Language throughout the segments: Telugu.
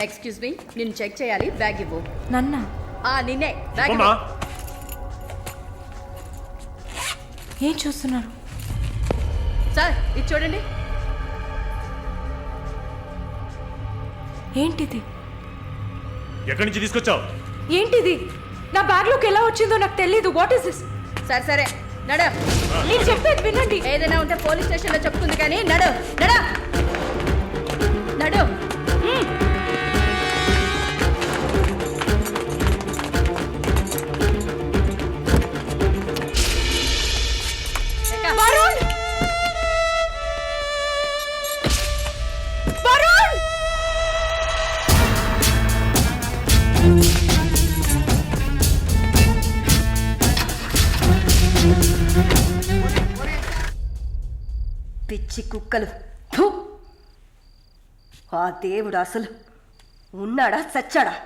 ఎక్స్క్యూజ్ మీ, నేను చెక్ చేయాలి. బ్యాగ్ ఇవ్వు. నన్న నిన్నే బ్యాగ్ ఇవ్వు. ఏం చూస్తున్నారు సార్ ఇది చూడండి. ఏంటిది? ఎక్కడి నుంచి తీసుకొచ్చావు? ఏంటిది? నా బ్యాగ్లోకి ఎలా వచ్చిందో నాకు తెలీదు. What is this? సరే సరే నడ. నేను చెప్పేది వినండి. ఏదైనా ఉంటే పోలీస్ స్టేషన్లో చెప్తుంది కానీ నడు నడు నడు. వరుణ్! వరుణ్! పిచ్చి కుక్కలు. ఫు! ఆ దేవుడు అసలు ఉన్నాడా చచ్చాడా?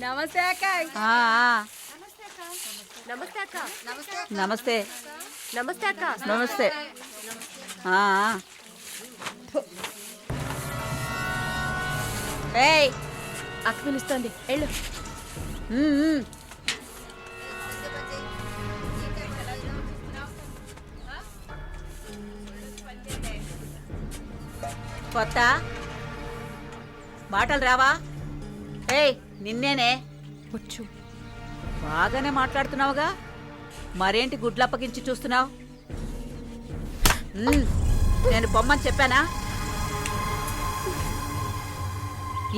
నమస్తే అక్క. నమస్తే అక్క. నమస్తే నమస్తే అక్క. నమస్తే. ఏయ్ అక్క పిలుస్తుంది, వెళ్ళు. కొత్త మాటలు రావా? ఏయ్ నిన్నేనే. వచ్చు. బాగానే మాట్లాడుతున్నావుగా, మరేంటి గుడ్లప్పగించి చూస్తున్నావు? నేను పొమ్మని చెప్పానా?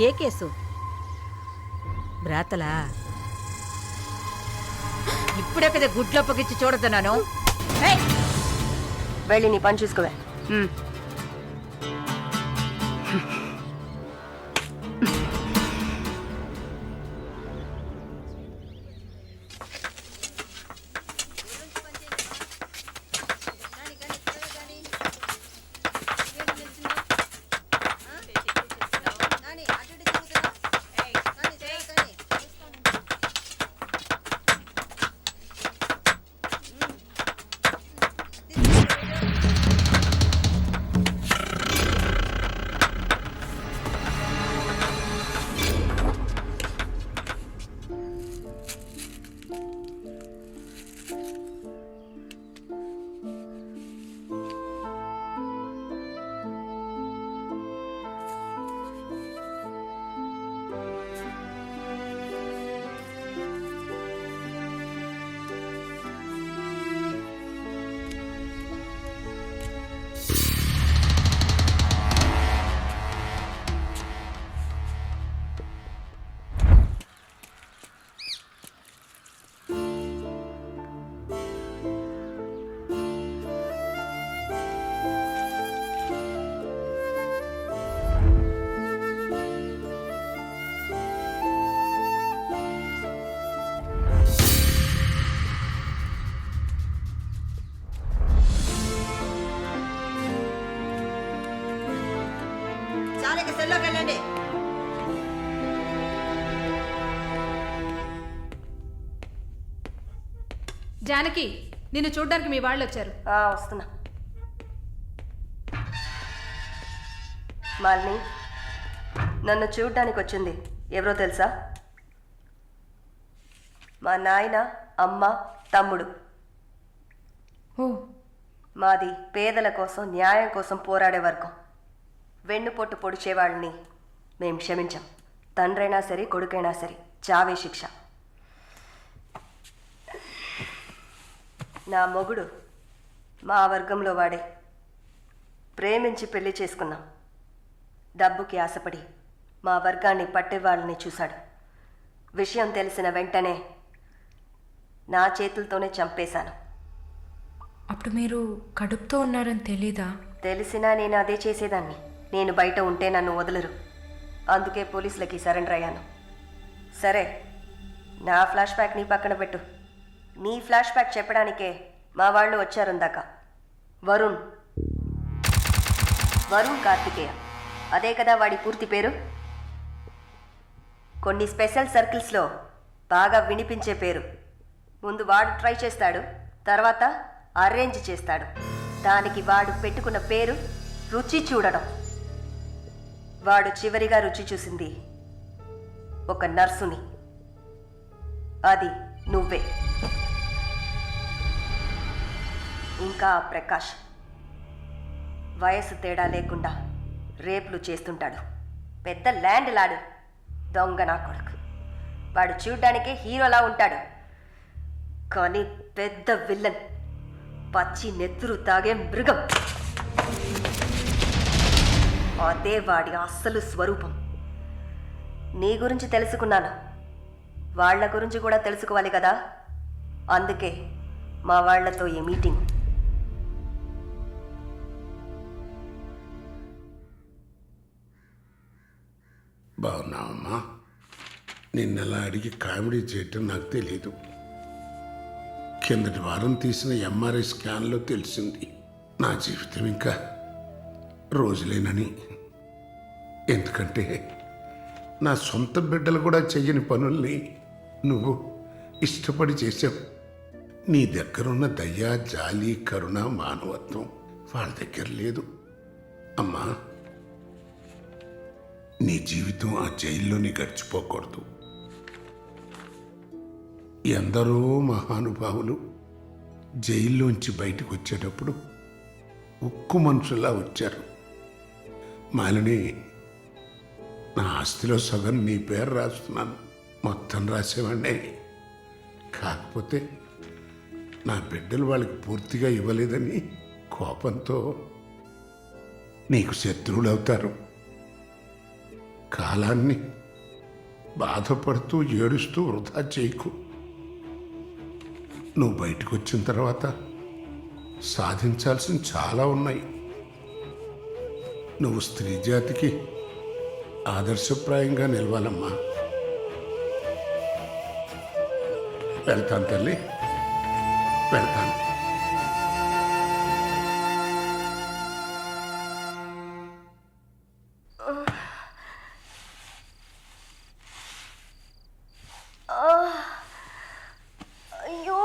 ఏ కేసు? బ్రాతలా? ఇప్పుడే కదా గుడ్లప్పగించి చూడద్దన్నాను. వెళ్ళి నీ పని చూసుకోవే. జానకి, నిన్ను చూడ్డానికి మీ వాళ్ళు వచ్చారు. వస్తున్నా. మాలిని, నన్ను చూడ్డానికి వచ్చింది ఎవరో తెలుసా? మా నాయన, అమ్మ, తమ్ముడు. ఓ, మాది పేదల కోసం, న్యాయం కోసం పోరాడే వర్గం. వెన్నుపొట్టు పొడిచేవాళ్ళని మేం క్షమించాం. తండ్రైనా సరే, కొడుకైనా సరే, చావే శిక్ష. నా మొగుడు మా వర్గంలో వాడే. ప్రేమించి పెళ్లి చేసుకున్నాం. డబ్బుకి ఆశపడి మా వర్గాన్ని పట్టేవాళ్ళని చూశాడు. విషయం తెలిసిన వెంటనే నా చేతులతోనే చంపేశాను. అప్పుడు మీరు కడుపుతో ఉన్నారని తెలీదా? తెలిసినా నేను అదే చేసేదాన్ని. నేను బయట ఉంటే నన్ను వదలరు. అందుకే పోలీసులకి సరెండర్ అయ్యాను. సరే, నా ఫ్లాష్ బ్యాక్ నీ పక్కన పెట్టు. నీ ఫ్లాష్ బ్యాక్ చెప్పడానికే మా వాళ్ళు వచ్చారుందాక. వరుణ్ కార్తికేయ, అదే కదా వాడి పూర్తి పేరు. కొన్ని స్పెషల్ సర్కిల్స్లో బాగా వినిపించే పేరు. ముందు వాడు ట్రై చేస్తాడు, తర్వాత అరేంజ్ చేస్తాడు. దానికి వాడు పెట్టుకున్న పేరు రుచి చూడడం. వాడు చివరిగా రుచి చూసింది ఒక నర్సుని. అది నువ్వే. ఇంకా ఆ ప్రకాష్ వయసు తేడా లేకుండా రేపులు చేస్తుంటాడు. పెద్ద ల్యాండ్ లాడు, దొంగ నా కొడుకు. వాడు చూడ్డానికే హీరోలా ఉంటాడు, కానీ పెద్ద విల్లన్, పచ్చి నెత్తురు తాగే మృగం. అదే వాడి అస్సలు స్వరూపం. నీ గురించి తెలుసుకున్నాను, వాళ్ళ గురించి కూడా తెలుసుకోవాలి కదా. అందుకే మా వాళ్లతో ఈ మీటింగ్. బాగున్నావమ్మా? నిన్నలా అడిగి కామెడీ చేయటం నాకు తెలియదు. కిందటి వారం తీసిన ఎంఆర్ఐ స్కాన్లో తెలిసింది నా జీవితం ఇంకా రోజులేనని. ఎందుకంటే నా సొంత బిడ్డలు కూడా చెయ్యని పనుల్ని నువ్వు ఇష్టపడి చేసావు. నీ దగ్గరున్న దయ, జాలి, కరుణ, మానవత్వం వాళ్ళ దగ్గర లేదు. అమ్మా, నీ జీవితం ఆ జైల్లోని గడిచిపోకూడదు. ఎందరో మహానుభావులు జైల్లోంచి బయటకు వచ్చేటప్పుడు ఉక్కు మనుషుల్లా వచ్చారు. మాలిని, నా ఆస్తిలో సగం నీ పేరు రాస్తున్నాను, మొత్తం రాసేవాడినే. కాకపోతే నా బిడ్డలు వాళ్ళకి పూర్తిగా ఇవ్వలేదని కోపంతో నీకు శత్రువులు అవుతారు. కాలాన్ని బాధపడుతూ ఏడుస్తూ వృధా చేయకు. నువ్వు బయటకు వచ్చిన తర్వాత సాధించాల్సిన చాలా ఉన్నాయి. నువ్వు స్త్రీ జాతికి ఆదర్శప్రాయంగా నిలవాలమ్మా. వెళ్తాను తల్లి, వెళ్తాను. అయ్యో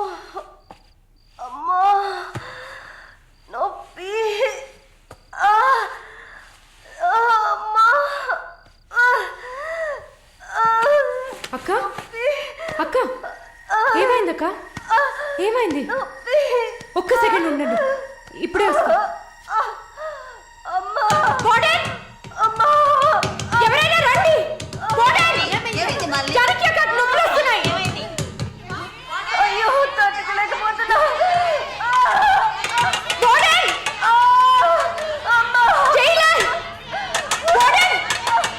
అమ్మా, నొప్పి. అమ్మా. అక్క అక్క, ఏమైందక్క? ఏమైంది? ఒక్క సెకండ్ ఉండండి, ఇప్పుడే వస్తా. ఎవరైనా రండి. జానకి అక్క, నొప్పులు వస్తున్నాయి. అయ్యో, తట్టుకోలేకపోతున్నా.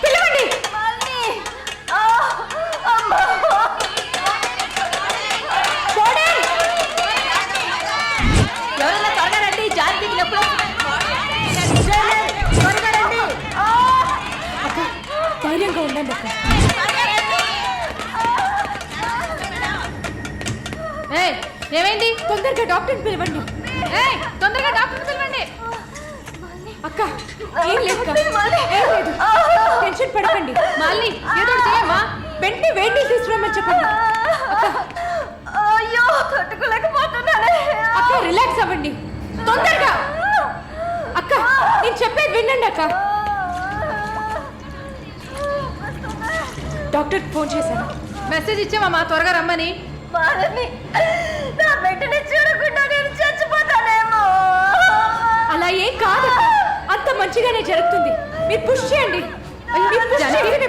పిలవండి. ఎవరైనా త్వరగా రండి, జానకి నొప్పులు అక్క, ధైర్యంగా ఉండండి అక్క. ఏమైంది? తొందరగా డాక్టర్ని పిలవండి. తొందరగా డాక్టర్ పిలవండి. అక్క, ఏం లేదు అక్క. ఏం లేదు, టెన్షన్ పడకండి. మళ్ళీ ఏదో ఒకటి చేయమ్మా. వెంటనే వేడి తీసుకురమ్మని చెప్పండి. అయ్యో, తట్టుకోలేకపోతున్నానే. అక్క, రిలాక్స్ అవ్వండి తొందరగా. అక్క, నేను చెప్పేది వినండి అక్క. డాక్టర్ ఫోన్ చేశాను. మెసేజ్ ఇచ్చామమ్మా, త్వరగా రమ్మని. మాలని, నా బిడ్డని చూడకుండా నేను చచ్చిపోతానేమో. అలా ఏం కాదు, అంత మంచిగానే జరుగుతుంది. మీరు పుష్ చేయండి.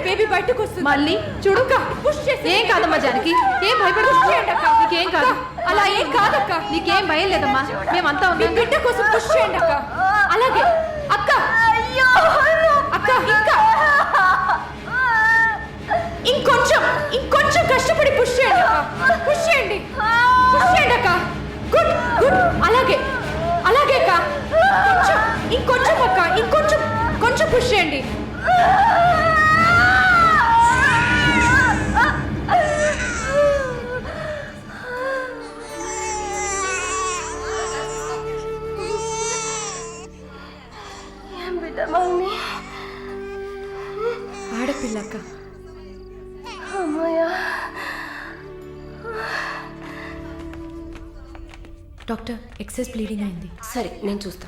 బేబీ బయటకు వస్తుంది. మళ్ళీ చూడు, పుష్ చేసి. ఏం కాదమ్మా జానకి, ఏం భయపడదు. నీకేం కాదు. అలా ఏం కాదక్క. నీకేం భయం లేదమ్మా, మేమంతా మీ ఉన్నాం. బిడ్డ కోసం పుష్ చేయండి అక్క. అలాగే అక్క. అయ్యో అక్క, ఇంకొంచెం కష్టపడి పుష్ చేయండి అక్క. పుష్ చేయండి అక్క. Good good. అలాగే అక్క. ఇంకొంచెం అక్క, కొంచెం పుష్ చేయండి. ఏం బిడ్డ మమ్మీ? ఆడపిల్లక్క. అమ్మయ్యా, డాక్టర్ ఎక్సెస్ బ్లీడింగ్ అయింది. సరే నేను చూస్తా.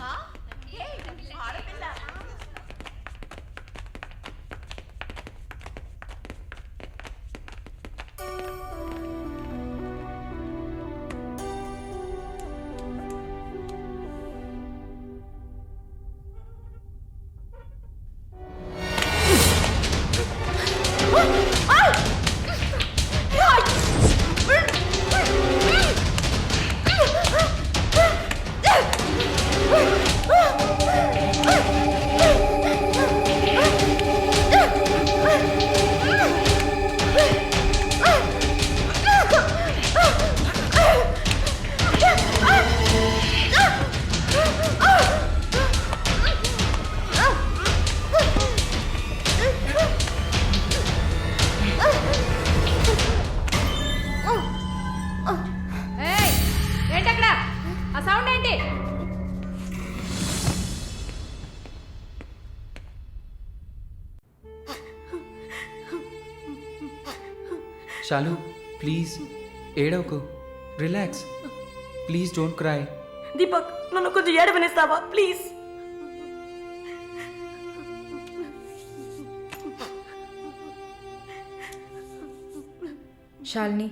ఏయ్, ఏంటక్కడ ఆ సౌండ్ ఏంటి? శాలు ప్లీజ్ ఏడవకు, relax, please don't cry. Deepak నన్ను కొంచెం ఏడవనిస్తావా ప్లీజ్? శాలిని,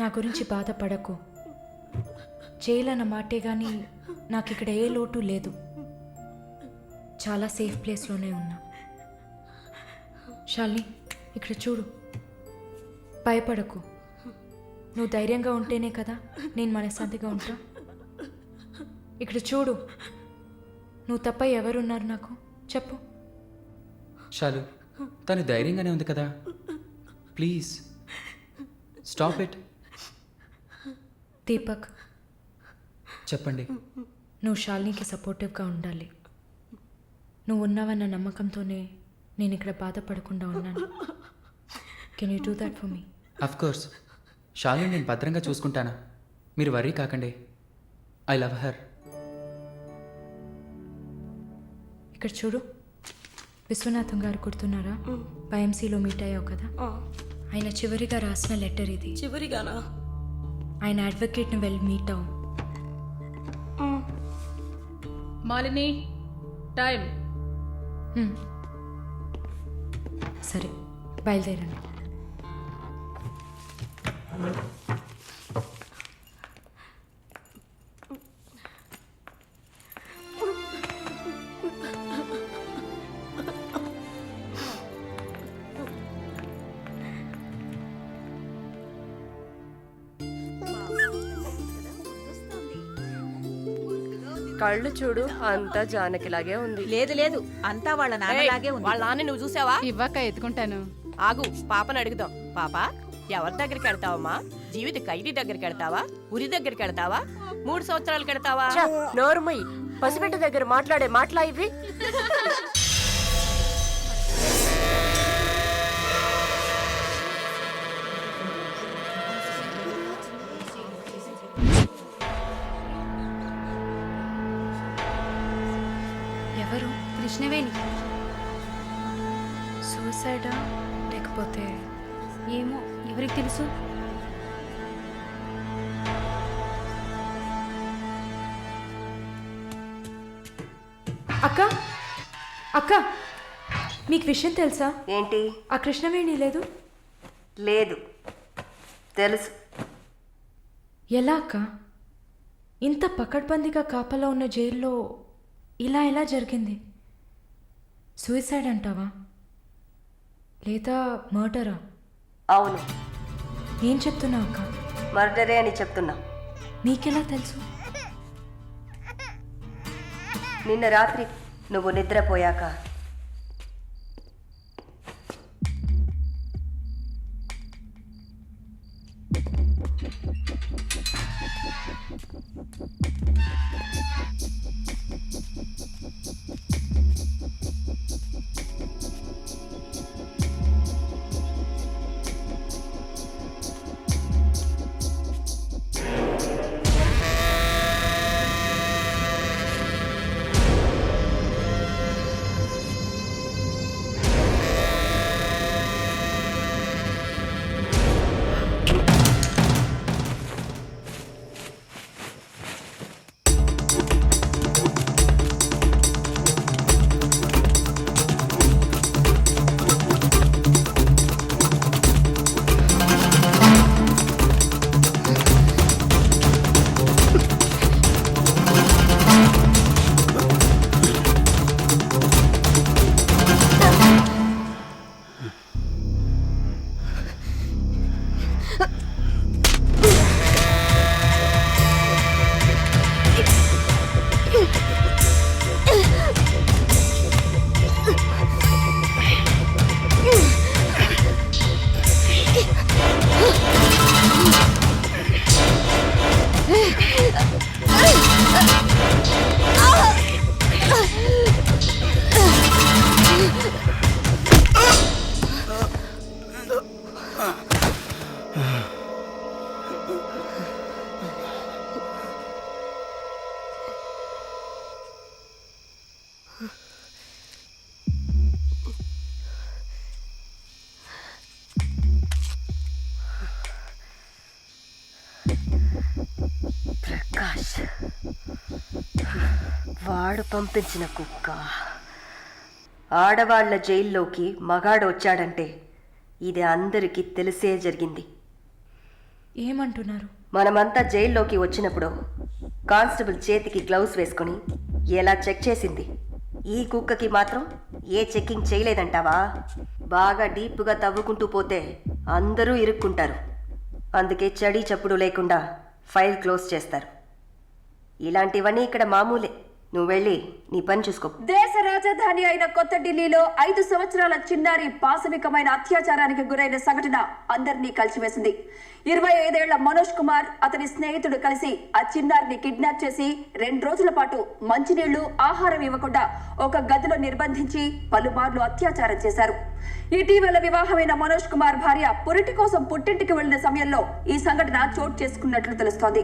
నా గురించి బాధపడకు. జైలు అన్న మాటే కానీ నాకు ఇక్కడ ఏ లోటు లేదు. చాలా సేఫ్ ప్లేస్లోనే ఉన్నా. శాలిని, ఇక్కడ చూడు, భయపడకు. నువ్వు ధైర్యంగా ఉంటేనే కదా నేను మనశ్శాంతిగా ఉంటా. ఇక్కడ చూడు, నువ్వు తప్ప ఎవరున్నారు నాకు చెప్పు. శాలు తను ధైర్యంగానే ఉంది కదా, ప్లీజ్ స్టాప్ ఇట్. దీపక్, చెప్పండి. నువ్వు శాలినికి సపోర్టివ్గా ఉండాలి. నువ్వు ఉన్నావన్న నమ్మకంతోనే నేను ఇక్కడ బాధపడకుండా ఉన్నాను. Can you do that for me? Of course, Shalini నేను భద్రంగా చూసుకుంటానా, మీరు వరీ కాకండి. I love her. ఇక్కడ చూడు, విశ్వనాథం గారు గుర్తున్నారా? బైఎంసీలో మీట్ అయ్యావు కదా, ఆయన చివరిగా రాసిన లెటర్ ఇది. చివరిగానా? ఆయన అడ్వకేట్ని వెళ్ళి మీట్ అవ్వు. మాలిని, టైం. సరే, బయలుదేరండి. కళ్ళు చూడు, అంతా జానకిలాగే ఉంది. లేదు లేదు, అంతా వాళ్ళ నాన్నలాగే ఉంది. వాళ్ళ నాన్న నువ్వు చూసావా? ఇవ్వక ఎత్తుకుంటాను. ఆగు, పాపని అడుగుదాం. పాప, ఎవరి దగ్గరికి వెళ్తావమ్మా? జీవిత ఖైదీ దగ్గరికి వెళ్తావా? ఉరి దగ్గరికి వెళ్తావా? 3 సంవత్సరాలు కడతావా? నోర్మయ్యి, పసిబిడ్డ దగ్గర మాట్లాడే మాటలా ఇవి? ఎవరు? కృష్ణవేణి. సూసైడా లేకపోతే? ఏమో, ఎవరికి తెలుసు? అక్క, అక్క, మీకు విషయం తెలుసా? ఏంటి? ఆ కృష్ణవేణి లేదు. లేదు, తెలుసు. ఎలా అక్క? ఇంత పకడ్బందీగా కాపలా ఉన్న జైల్లో ఇలా ఎలా జరిగింది? సూసైడ్ అంటావా లేదా మర్డరా? అవును. ఏం చెప్తున్నావు అక్క? మర్డరే అని చెప్తున్నా. మీకెలా తెలుసు? నిన్న రాత్రి నువ్వు నిద్రపోయాక ప్రకాష్ వాడు పంపించిన కుక్క. ఆడవాళ్ల జైల్లోకి మగాడు వచ్చాడంటే ఇది అందరికీ తెలిసే జరిగింది. ఏమంటున్నారు? మనమంతా జైల్లోకి వచ్చినప్పుడు కానిస్టేబుల్ చేతికి గ్లౌస్ వేసుకుని ఎలా చెక్ చేసింది, ఈ కుక్కకి మాత్రం ఏ చెక్కింగ్ చేయలేదంటావా? బాగా డీప్గా తవ్వుకుంటూ పోతే అందరూ ఇరుక్కుంటారు. అందుకే చడి చప్పుడు లేకుండా ఫైల్ క్లోజ్ చేస్తారు. ఇలాంటివన్నీ ఇక్కడ మామూలే. నువ్వు వెళ్ళి నీ పని చూసుకో. దేశ రాజధాని అయిన కొత్త ఢిల్లీలో 5 సంవత్సరాల చిన్నారి పాశవికమైన అత్యాచారానికి గురైన సంఘటన అందరినీ కలిసివేసింది. 25 ఏళ్ల మనోజ్ కుమార్ అతని స్నేహితుడు కలిసి ఆ చిన్నారిని కిడ్నాప్ చేసి 2 రోజుల పాటు మంచినీళ్లు, ఆహారం ఇవ్వకుండా ఒక గదిలో నిర్బంధించి పలుమార్లు అత్యాచారం చేశారు. ఇటీవల వివాహమైన మనోజ్ కుమార్ భార్య పురిటి కోసం పుట్టింటికి వెళ్లిన సమయంలో ఈ సంఘటన చోటు చేసుకున్నట్లు తెలుస్తోంది.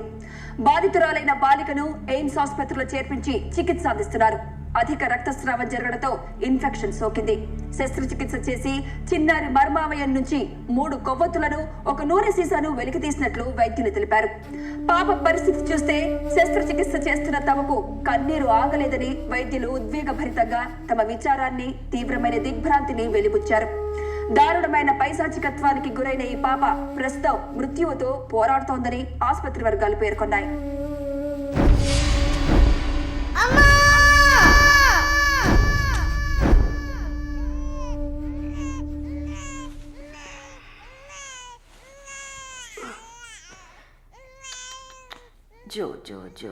బాధితురాలైన బాలికను ఎయిమ్స్ ఆసుపత్రిలో చేర్పించి చికిత్స అందిస్తున్నారు. అధిక రక్తస్రావం జరగడంతో ఇన్ఫెక్షన్ సోకింది. శస్త్రచికిత్స చేసి చిన్నారి మర్మావయం నుంచి 3 కొవ్వొత్తులను, ఒక నూనె సీసాను వెలికితీసినట్లు వైద్యులు తెలిపారు. పాప పరిస్థితి చూస్తే శస్త్రచికిత్స చేస్తున్న తమకు కన్నీరు ఆగలేదని వైద్యులు ఉద్వేగభరితంగా తమ విచారాన్ని, తీవ్రమైన దిగ్భ్రాంతిని వెలిబుచ్చారు. దారుణమైన పైశాచికత్వానికి గురైన ఈ పాప ప్రస్తుతం మృత్యువుతో పోరాడుతోందని ఆసుపత్రి వర్గాలు పేర్కొన్నాయి. జో జో జో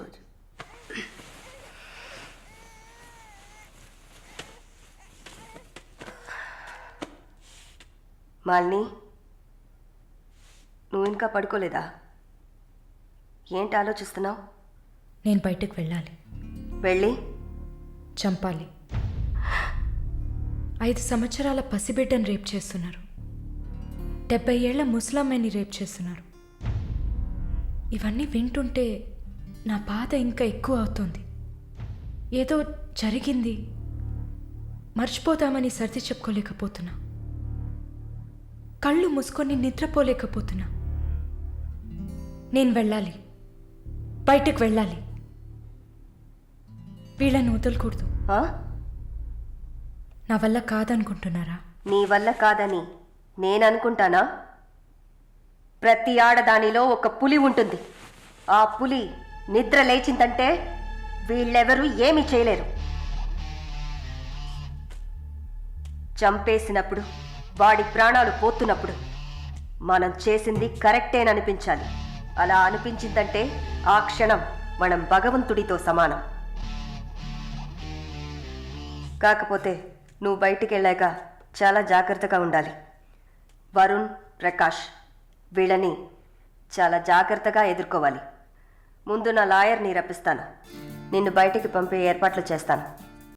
మాలిని, నువ్వు ఇంకా పడుకోలేదా? ఏంటి ఆలోచిస్తున్నావు? నేను బయటకు వెళ్ళాలి. వెళ్ళి చంపాలి. 5 సంవత్సరాల పసిబిడ్డను రేప్ చేస్తున్నారు. 70 ఏళ్ల ముసలమ్మని రేప్ చేస్తున్నారు. ఇవన్నీ వింటుంటే నా బాధ ఇంకా ఎక్కువ అవుతుంది. ఏదో జరిగింది, మర్చిపోదామని సర్ది చెప్పుకోలేకపోతున్నా. కళ్ళు మూసుకొని నిద్రపోలేకపోతున్నా. నేను వెళ్ళాలి, బయటకు వెళ్ళాలి. వీళ్ళని వదలకూడదు. నా వల్ల కాదనుకుంటున్నారా? నీ వల్ల కాదని నేను అనుకుంటానా? ప్రతి ఆడదానిలో ఒక పులి ఉంటుంది. ఆ పులి నిద్ర లేచిందంటే వీళ్ళెవరూ ఏమీ చేయలేరు. చంపేసినప్పుడు, వాడి ప్రాణాలు పోతున్నప్పుడు మనం చేసింది కరెక్టేననిపించాలి. అలా అనిపించిందంటే ఆ క్షణం మనం భగవంతుడితో సమానం. కాకపోతే నువ్వు బయటికి వెళ్ళాక చాలా జాగ్రత్తగా ఉండాలి. వరుణ్, ప్రకాష్ వీళ్ళని చాలా జాగ్రత్తగా ఎదుర్కోవాలి. ముందు నా లాయర్ని రప్పిస్తాను. నిన్ను బయటికి పంపే ఏర్పాట్లు చేస్తాను.